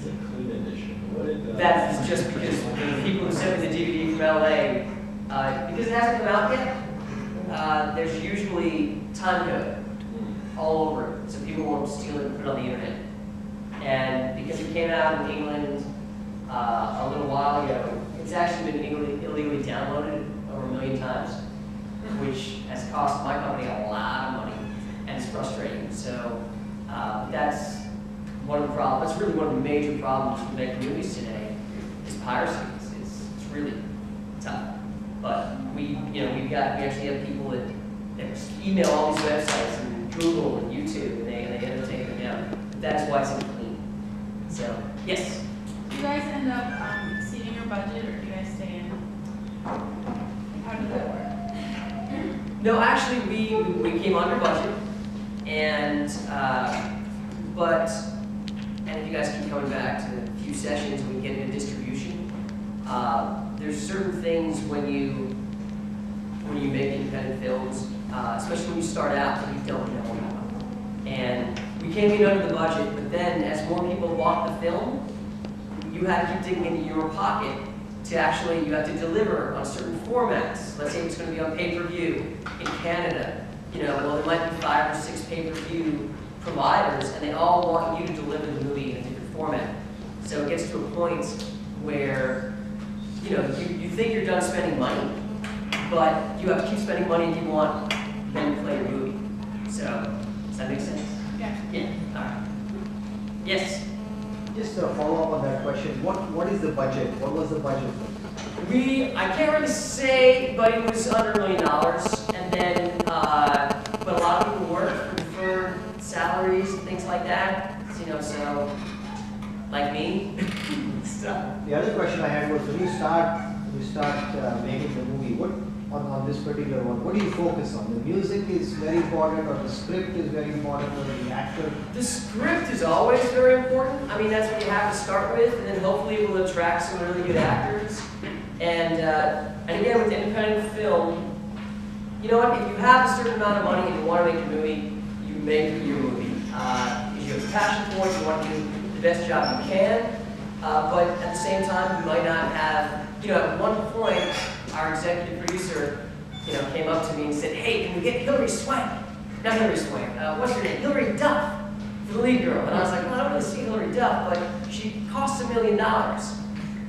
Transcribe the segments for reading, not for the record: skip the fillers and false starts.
is a clean edition? What did That's just because the people who sent me the DVD from LA, because it hasn't come out yet, there's usually time code all over it, so people won't steal it and put it on the internet. And because it came out in England a little while ago, it's actually been illegally downloaded over 1 million times, which has cost my company a lot of money, and it's frustrating. So that's one of the problems. That's really one of the major problems with making movies today is piracy. It's really tough. But we actually have people that email all these websites and Google and YouTube, and they end up taking them down. That's why it's clean. So yes. Do you guys end up exceeding your budget, or do you guys stay in? How does that work? No, actually, we came under budget, and if you guys keep coming back to a few sessions, we get into distribution. There's certain things when you make independent films, especially when you start out, that you don't know about. And we came in under the budget, but then as more people bought the film, you had to keep digging into your pocket to actually, you have to deliver on certain formats. Let's say it's going to be on pay-per-view in Canada. Well, there might be 5 or 6 pay-per-view providers, and they all want you to deliver the movie in a different format. So it gets to a point where, you think you're done spending money, but you have to keep spending money if you want them to play your movie. So, does that make sense? Yeah. Yeah. All right. Yes. Just a follow-up on that question. What is the budget? What was the budget? I can't really say, but it was under $1 million. And then, but a lot of people work for deferred salaries and things like that. So, like me. So. The other question I had was, when you start making the movie, on this particular one, what do you focus on? The music is very important, or the script is very important, or the actor? The script is always very important. I mean, that's what you have to start with, and then hopefully it will attract some really good actors. And again, with independent film, you know what? If you have a certain amount of money and you want to make a movie, you make your movie. If you have a passion for it, you want to do the best job you can. But at the same time, you might not have. At one point, our executive producer, came up to me and said, "Hey, can we get Hilary Swank? Not Hilary Swank. What's her name? Hilary Duff for the lead girl." And I was like, "Well, I don't really see Hilary Duff, but she costs $1 million."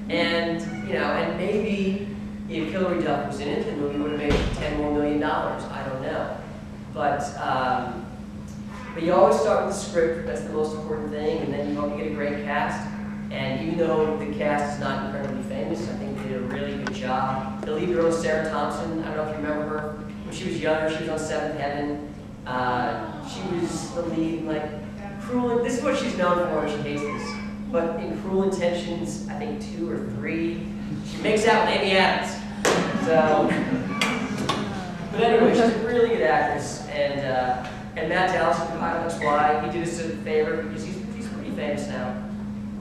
And and maybe if Hilary Duff was in it, the movie would have made $10 more million. I don't know, but you always start with the script. That's the most important thing, and then you hope you get a great cast. And even though the cast is not incredibly famous, I think they did a really good job. The lead girl is Sarah Thompson. I don't know if you remember her. When she was younger, she was on Seventh Heaven. She was the lead in, Cruel. This is what she's known for, and she hates this. But in Cruel Intentions, I think 2 or 3, she makes out with Amy Adams. So, but anyway, she's a really good actress. And Matt Dallas from Pilot X-Y, he did us a favor because he's pretty famous now.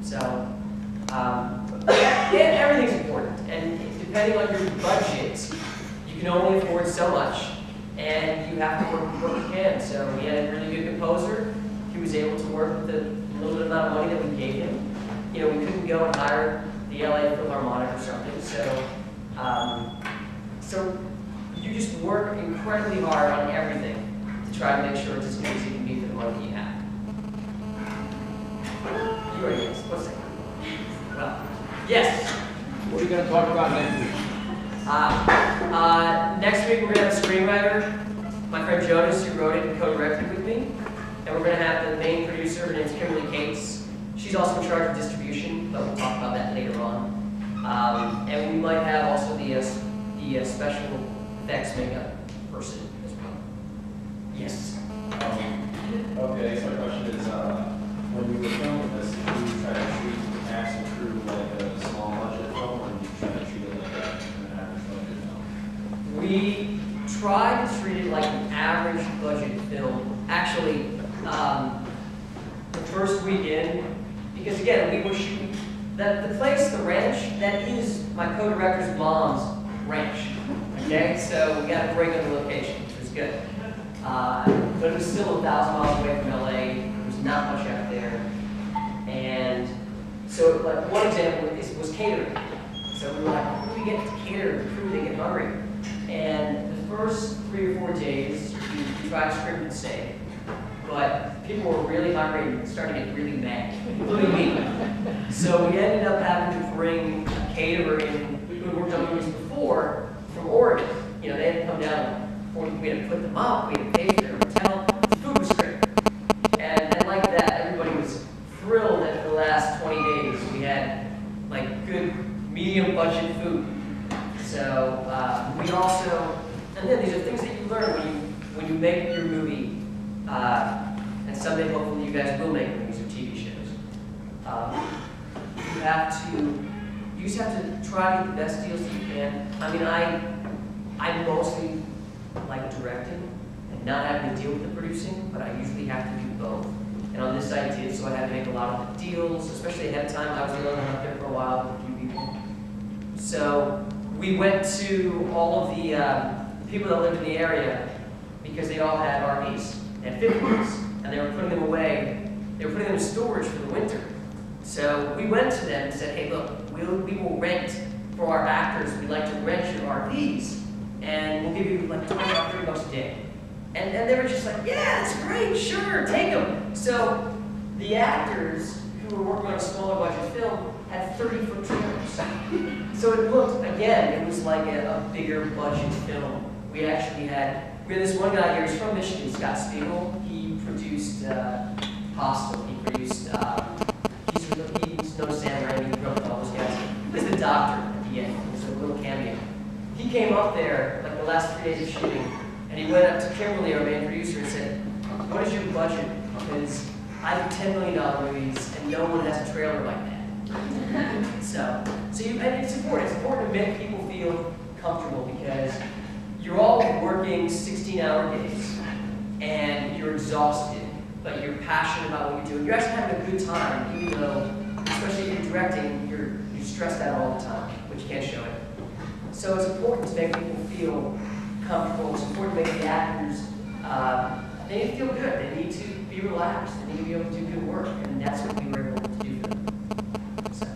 So, everything's important, and depending on your budget, you can only afford so much, and you have to work with what you can. So we had a really good composer. He was able to work with the little bit amount of money that we gave him. We couldn't go and hire the LA Philharmonic or something. So you just work incredibly hard on everything to try to make sure it's as good as it can be for the money that you have. You already asked. What's that? Well, yes. What are you going to talk about next week? Next week we're going to have a screenwriter, my friend Jonas, who wrote it and co-directed with me. And we're going to have the main producer, her name's Kimberly Cates. She's also in charge of distribution, but we'll talk about that later on. And we might have also the special effects makeup person as well. Yes. Okay, so my question is, when you were filming this, did you try to treat the cast and crew like a small budget film, or did you try to treat it like an average budget film? We tried to treat it like an average budget film. Actually, the first weekend, because again, we were shooting, the place, the ranch, that is my co-director's mom's ranch. Okay, so we got a break on the location, which was good. But it was still 1,000 miles away from LA. There was not much out there. And So like one example was catering. So we were like, who do we get to cater the crew? They get hungry. And the first 3 or 4 days, we tried shrimp and steak. But people were really hungry and started to get really mad, including me. So we ended up having to bring a caterer in who had worked on movies before from Oregon. You know, they had to come down, we had to put them up, we had to pay for their hotel. The food was great. And like that, everybody was thrilled that for the last 20 days we had like good medium budget food. So we also, and then these are things that you learn when you make your movie, and someday hopefully you guys will make movies or TV shows. You just have to try to get the best deals that you can. I mean, I mostly like directing and not having to deal with the producing, but I usually have to do both. And on this I did, so I had to make a lot of the deals, especially ahead of time. I was the only one up there for a while with a few people. So we went to all of the people that lived in the area because they all had RVs. They had 50s, and they were putting them away. They were putting them in storage for the winter. So we went to them and said, hey, look, we will rent for our actors. We'd like to rent your RVs, and we'll give you like $25, $30 a day. And they were just like, yeah, that's great, sure, take them. So the actors who were working on a smaller budget film had 30-foot trailers. So it looked, again, it was like a bigger budget film. We had this one guy here, he's from Michigan, Scott Spiegel. He produced Hostel, he produced, he's no Sam Raimi, he wrote all those guys. He was the doctor at the end, it was a little cameo. He came up there, like the last 3 days of shooting, and he went up to Kimberly, our main producer, and said, what is your budget? Because I do $10 million movies, and no one has a trailer like that. And it's important. It's important to make people feel comfortable because you're all working 16-hour days, and you're exhausted, but you're passionate about what you're doing. You're actually having a good time, even though, especially if you're directing, you're stressed out all the time, but you can't show it. So it's important to make people feel comfortable. It's important to make the actors, they need to feel good. They need to be relaxed. They need to be able to do good work, and that's what we were able to do for them. So.